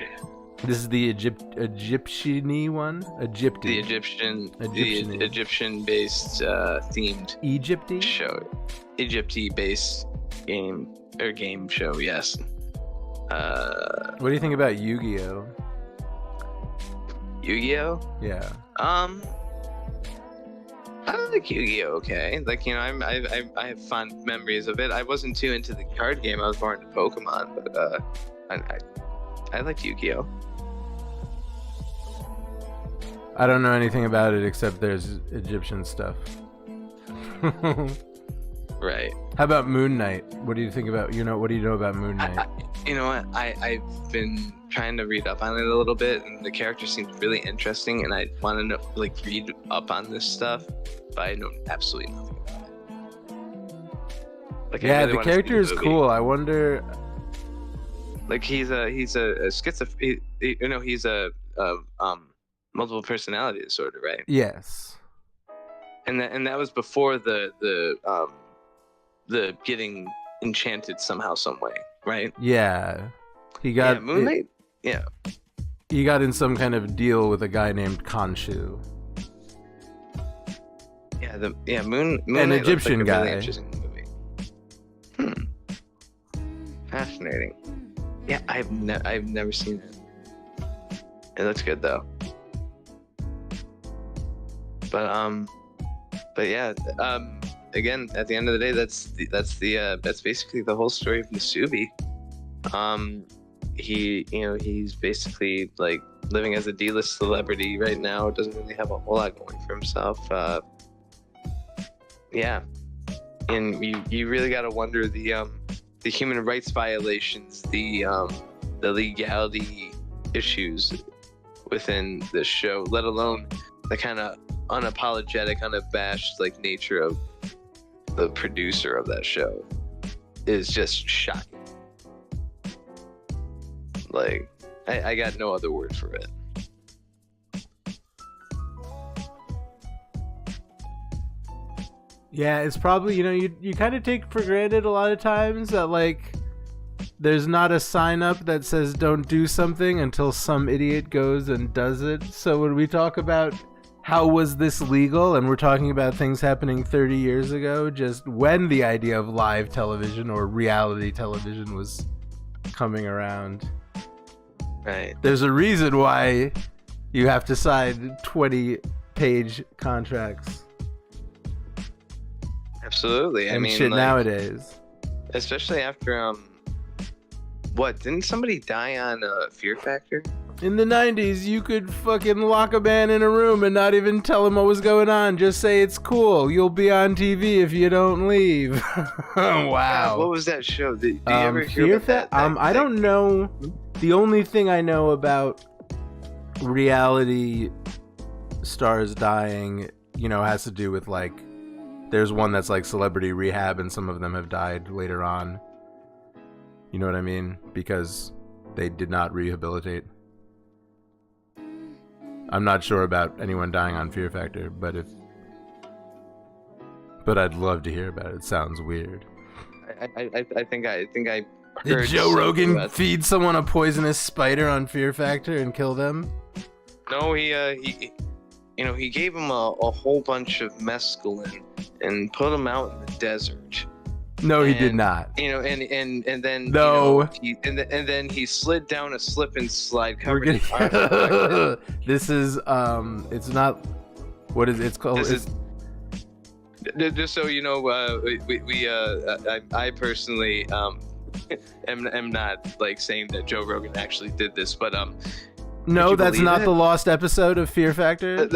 This is the Egyptian one? The Egyptian-based themed Egypty show. Egypty-based game show, yes. What do you think about Yu-Gi-Oh? Yu-Gi-Oh? Yeah. I like Yu-Gi-Oh! Okay, like I have fond memories of it. I wasn't too into the card game. I was more into Pokemon, but I liked Yu-Gi-Oh! I don't know anything about it except there's Egyptian stuff. Right. How about Moon Knight? What do you think about what do you know about Moon Knight? You know what? I've been trying to read up on it a little bit, and the character seems really interesting, and I want to know, read up on this stuff, but I know absolutely nothing about it. Yeah, the character is cool. I wonder. Like he's a schizophrenic. He's a multiple personality disorder, right? Yes. And that was before the getting enchanted somehow, some way, right? Yeah. He got Moon Knight. Yeah. He got in some kind of deal with a guy named Khonshu. Moon An Knight Egyptian like a guy. really interesting movie. Fascinating. Yeah, I've never seen it. It looks good though. But yeah, again, at the end of the day, that's basically the whole story of Nasubi. He's basically like living as a D-list celebrity right now. Doesn't really have a whole lot going for himself. Yeah, and you really got to wonder the human rights violations, the legality issues within this show, let alone the kind of unapologetic, unabashed nature of the producer of that show is just shocking. I got no other word for it. Yeah, it's probably, you kind of take for granted a lot of times that there's not a sign up that says don't do something until some idiot goes and does it. So when we talk about how was this legal, and we're talking about things happening 30 years ago, just when the idea of live television or reality television was coming around. Right. There's a reason why you have to sign 20-page contracts. Absolutely. And nowadays. Especially after didn't somebody die on Fear Factor? In the 90s, you could fucking lock a man in a room and not even tell him what was going on. Just say it's cool. You'll be on TV if you don't leave. Wow. God, what was that show? Did you ever hear about that? I don't know. The only thing I know about reality stars dying, has to do with there's one that's Celebrity Rehab, and some of them have died later on. You know what I mean? Because they did not rehabilitate. I'm not sure about anyone dying on Fear Factor, but I'd love to hear about it. It sounds weird. I think I Did heard Joe something Rogan about- feed someone a poisonous spider on Fear Factor and kill them? No, he gave him a whole bunch of mescaline and put him out in the desert. No, he did And, not. And then No. and then he slid down a slip and slide We're covered in getting. arthritis. This is it's not. What is it's called? This It's, Just so you know, I personally am not like saying that Joe Rogan actually did this, but no, you that's believe not it? the lost episode of Fear Factor.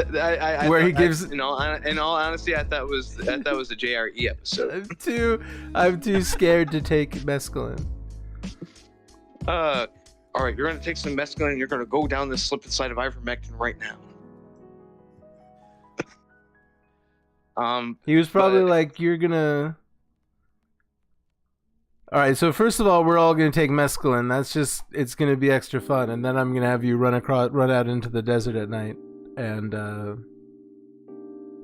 Where he gives- in all honesty, I thought it was a JRE episode. I'm too scared to take mescaline. All right, you're gonna take some mescaline and you're gonna go down this slip inside of ivermectin right now. He was probably But- like, "You're gonna." All right, so first of all, we're all gonna take mescaline. It's gonna be extra fun, and then I'm gonna have you run out into the desert at night, and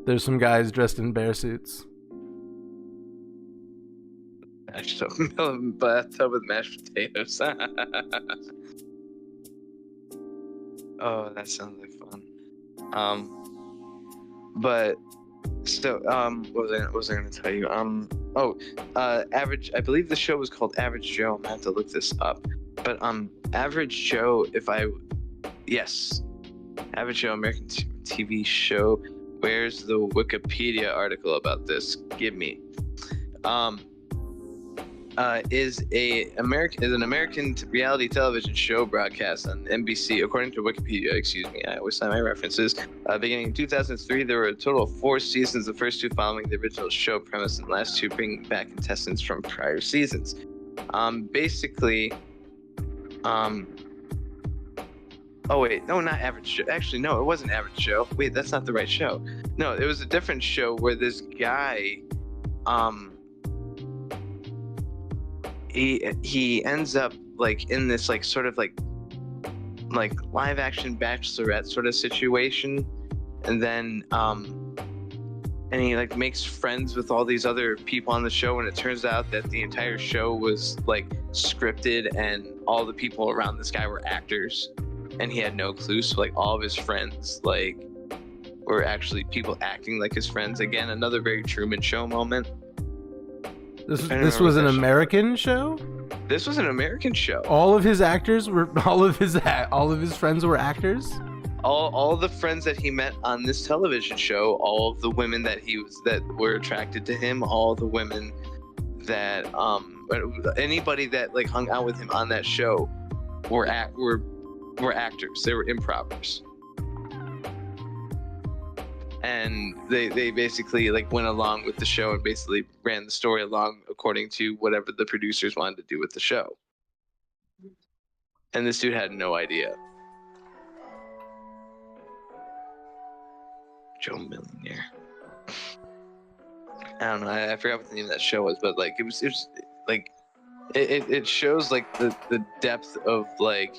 there's some guys dressed in bear suits. Mashed up bathtub with mashed potatoes. Oh, that sounds like fun. But so what was I gonna tell you? Average. I believe the show was called Average Joe. I'm gonna have to look this up. But Average Joe. Yes, Average Joe, American TV show. Where's the Wikipedia article about this? Give me. Is an American reality television show broadcast on NBC, according to Wikipedia. Excuse me, I always cite my references. Beginning in 2003, there were a total of 4 seasons. The first 2 following the original show premise, and the last 2 bringing back contestants from prior seasons. Basically, oh wait, no, not Average Show. Actually, no, it wasn't Average Show. Wait, that's not the right show. No, it was a different show where this guy, he ends up like in this like sort of like live action bachelorette sort of situation, and then and he like makes friends with all these other people on the show, and it turns out that the entire show was like scripted and all the people around this guy were actors, and he had no clue. So like all of his friends like were actually people acting like his friends. Again, another very Truman Show moment. This I don't was remember an that show. American show. This was an American show. All of his friends were actors. All the friends that he met on this television show, all of the women that were attracted to him, all the women that anybody that like hung out with him on that show were actors. They were improvers. And they basically like went along with the show and basically ran the story along according to whatever the producers wanted to do with the show. And this dude had no idea. Joe Millionaire. I don't know. I forgot what the name of that show was, but like it was like it shows like the depth of like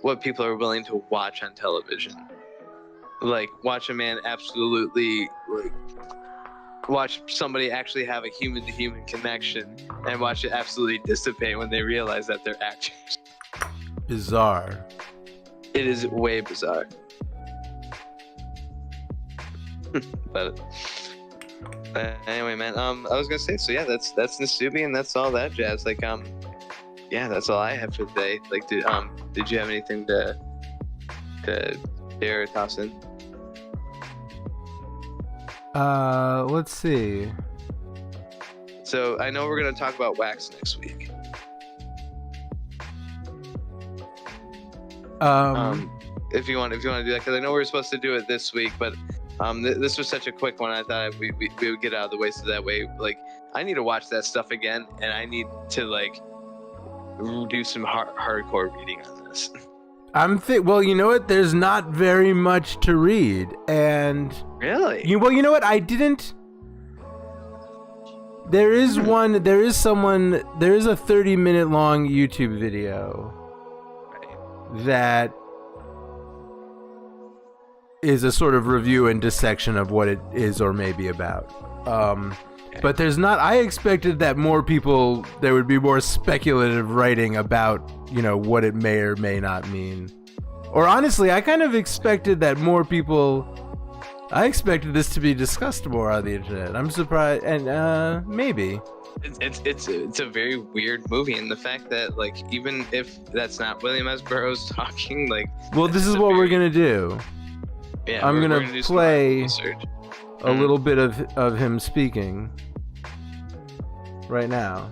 what people are willing to watch on television. Like watch a man absolutely like watch somebody actually have a human to human connection, and watch it absolutely dissipate when they realize that they're actors. Bizarre. It is way bizarre. But anyway, man, I was gonna say, so yeah, that's Nasubi and that's all that jazz. Like yeah, that's all I have for today. Like did you have anything to share or toss in? Let's see. So I know we're gonna talk about Wax next week. If you want to do that, because I know we were supposed to do it this week, but this was such a quick one. I thought we would get out of the way, so that way, like, I need to watch that stuff again, and I need to like do some hardcore reading on this. Well, you know what? There's not very much to read, and Really? you know what? I didn't. There is a 30-minute long YouTube video that is a sort of review and dissection of what it is or may be about. But there's not. I expected that there would be more speculative writing about, what it may or may not mean. Or honestly, I kind of expected that more people. I expected this to be discussed more on the internet. I'm surprised, and maybe. It's a very weird movie, and the fact that like even if that's not William S. Burroughs talking, like. Well, this is what we're gonna do. Yeah, I'm gonna do play a little bit of him speaking right now.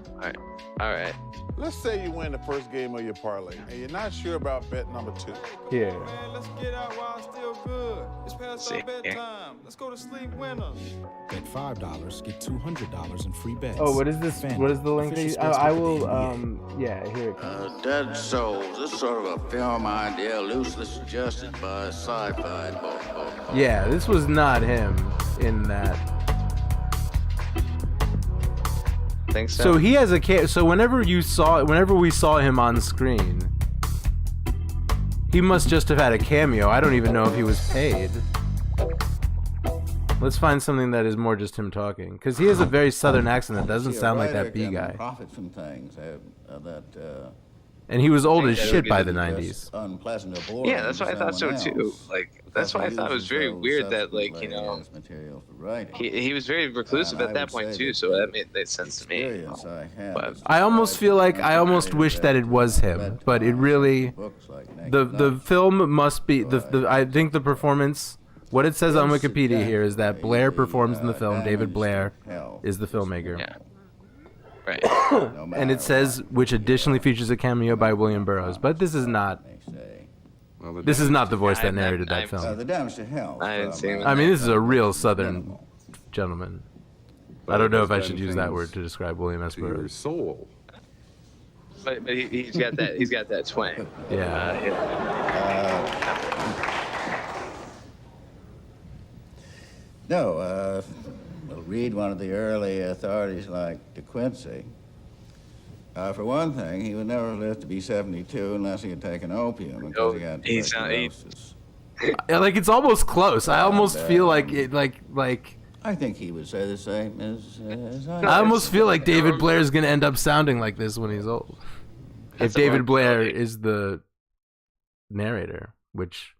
All right. Let's say you win the first game of your parlay, and you're not sure about bet number 2. Here. Man, let's get out while it's still good. It's past See, our bedtime. Let's go to sleep, winners. Bet $5, get $200 in free bets. Oh, what is this? FanDuel, What is the link? official I sportsbook will. of the NBA. Yeah, here it comes. Dead Souls. This is sort of a film idea loosely suggested by sci-fi book. Yeah, this was not him in that. Think so. So he has a so whenever we saw him on screen, he must just have had a cameo. I don't even know if he was paid. Let's find something that is more just him talking, because he has a very southern accent that doesn't sound like that B guy. Profit from things And he was old as Yeah, shit by the that's 90s. unpleasant or boring Yeah, that's why I to thought so someone too. else. Like that's why I thought it was very weird that like Material for writing. he was very reclusive And at I that would point say too, that so the that made sense to me. experience I had But- as I almost feel like I almost concentrated wish that it was him, read but it really books like Naked the Knife. film must be the I think the performance. What it says on Wikipedia here is that Blair performs in the film. David Blair is the filmmaker. Yeah. Right. No And matter it says, which additionally features a cameo by William Burroughs. But this is not. what they say. This is not the voice that I've- narrated that I've- film. The damage to health. I didn't see him. I mean, this is a real Southern gentleman. I don't know if I should use that word to describe William S. Your Burroughs. soul. But he's got that twang. Yeah. No, we'll read one of the early authorities like De Quincey. For one thing, he would never live to be 72 unless he had taken opium because he had he's not- he- tuberculosis. Like it's almost close. I almost feel like it. Like I think he would say the same as I. I almost feel like David Blair is gonna end up sounding like this when he's old. If That's a David lot. Blair is the narrator, which.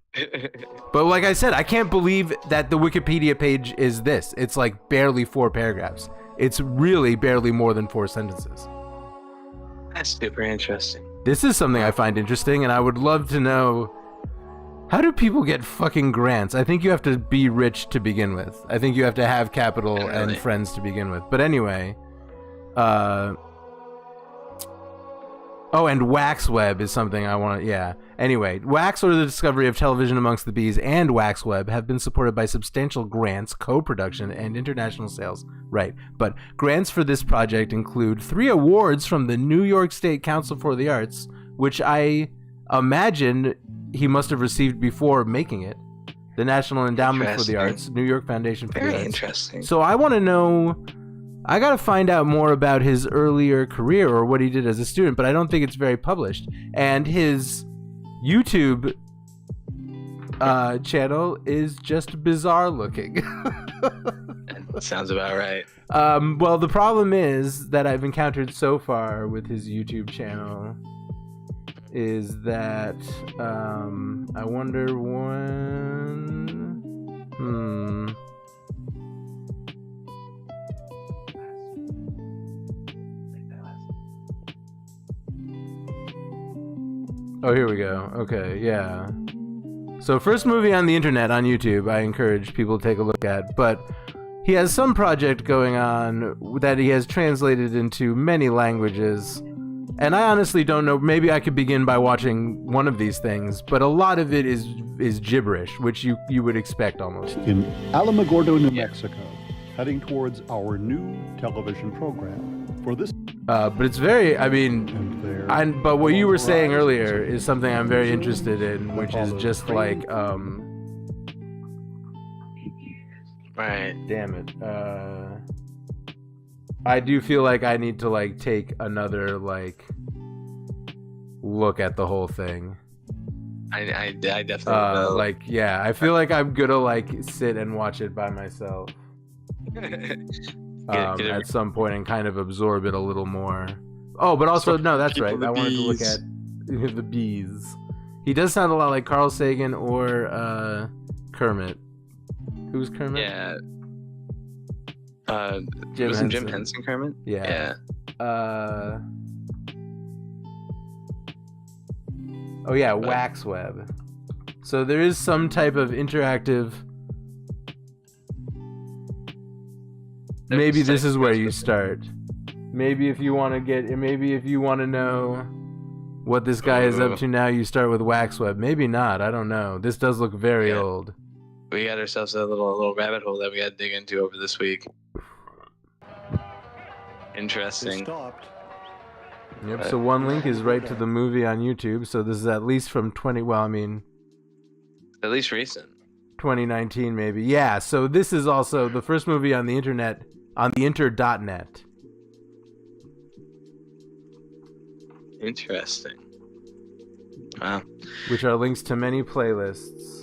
But like I said, I can't believe that the Wikipedia page is this. It's like barely 4 paragraphs. It's really barely more than 4 sentences. That's super interesting. This is something I find interesting, and I would love to know, how do people get fucking grants? I think you have to be rich to begin with. I think you have to have capital and Really? friends to begin with. But anyway, oh, and Waxweb is something I want to, yeah. Anyway, Wax, or the discovery of television amongst the bees, and Waxweb have been supported by substantial grants, co-production, and international sales. Right, but grants for this project include 3 awards from the New York State Council for the Arts, which I imagine he must have received before making it. The National Endowment for the Interesting. Arts, New York Foundation for the Very Arts. interesting. So I want to know, I got to find out more about his earlier career or what he did as a student, but I don't think it's very published. And his YouTube channel is just bizarre looking. That sounds about right. Well, the problem is that I've encountered so far with his YouTube channel is that I wonder when. Oh, here we go. Okay, yeah. So, first movie on the internet on YouTube, I encourage people to take a look at. But he has some project going on that he has translated into many languages. And I honestly don't know. Maybe I could begin by watching one of these things, but a lot of it is gibberish, which you would expect almost. In Alamogordo, New Mexico, heading towards our new television program. For this But it's very, I mean, and there, but what you were saying earlier is something I'm very interested in, which is just like, Right. damn it. I do feel like I need to like take another like look at the whole thing. I definitely will. Like, yeah, I feel like I'm gonna like sit and watch it by myself. Get at some point and kind of absorb it a little more. Oh, but also no, that's right. I wanted to look at the bees. He does sound a lot like Carl Sagan or Kermit. Who's Kermit? Yeah. Jim wasn't Jim Henson. Henson Kermit? Yeah. Oh yeah, Waxweb. So there is some type of interactive. Maybe this is where you start. Maybe if you want to know what this guy is up to now, you start with Waxweb. Maybe not. I don't know. This does look very old. We got ourselves a little rabbit hole that we got to dig into over this week. Interesting. Stopped. Yep. So one link is right to the movie on YouTube. So this is at least from At least recent. 2019 maybe. Yeah. So this is also the first movie on the internet, on the inter.net. Interesting. Wow. Which are links to many playlists.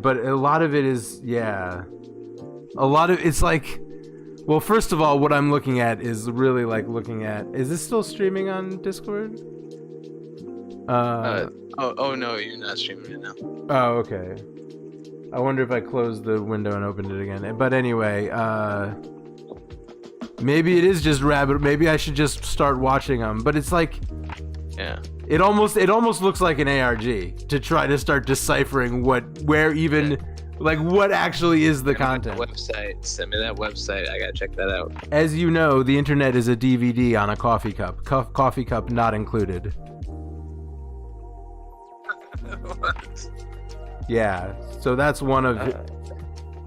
But a lot of it is, it's like, well, first of all, what I'm looking at is really like looking at, is this still streaming on Discord? Oh no, you're not streaming it now. Oh, okay. I wonder if I closed the window and opened it again. But anyway, maybe it is just rabbit. Maybe I should just start watching them. But it's like, yeah. It almost looks like an ARG to try to start deciphering what actually is the content. Send me that website. I gotta check that out. As you know, the internet is a DVD on a coffee cup. Coffee cup not included. Yeah, so that's one of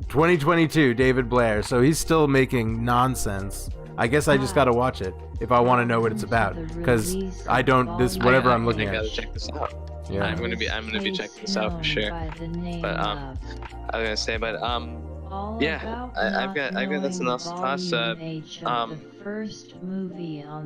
2022 David Blair. So he's still making nonsense. I guess I just gotta watch it if I want to know what it's about, because I don't. Whatever I'm looking I gotta at. check this out. Yeah. I'm gonna be checking this out for sure. But I was gonna say, but yeah, I've got nothing else to toss.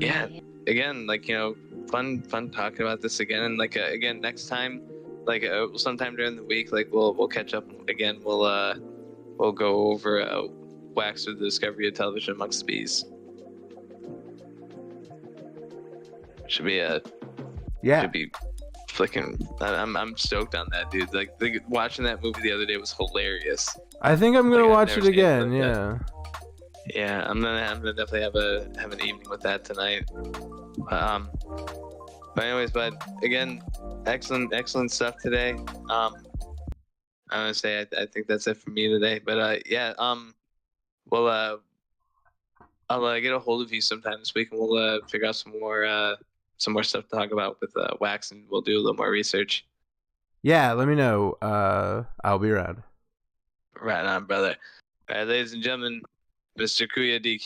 Yeah, again, like, you know, fun talking about this again, and like again next time, like sometime during the week, like we'll catch up again. We'll go over Wax with the Discovery of Television Amongst the Bees. Should be should be flicking. I'm stoked on that, dude. Like watching that movie the other day was hilarious. I think I'm gonna Like, I've watch never it seen again. like Yeah. that. Yeah, I'm gonna definitely have an evening with that tonight. But anyways, again, excellent stuff today. I'm gonna say I think that's it for me today. But yeah, I'll get a hold of you sometime this week, and we'll figure out some more stuff to talk about with Wax, and we'll do a little more research. Yeah, let me know. I'll be around. Right on, brother. All right, ladies and gentlemen, Mr. Kuya DQ.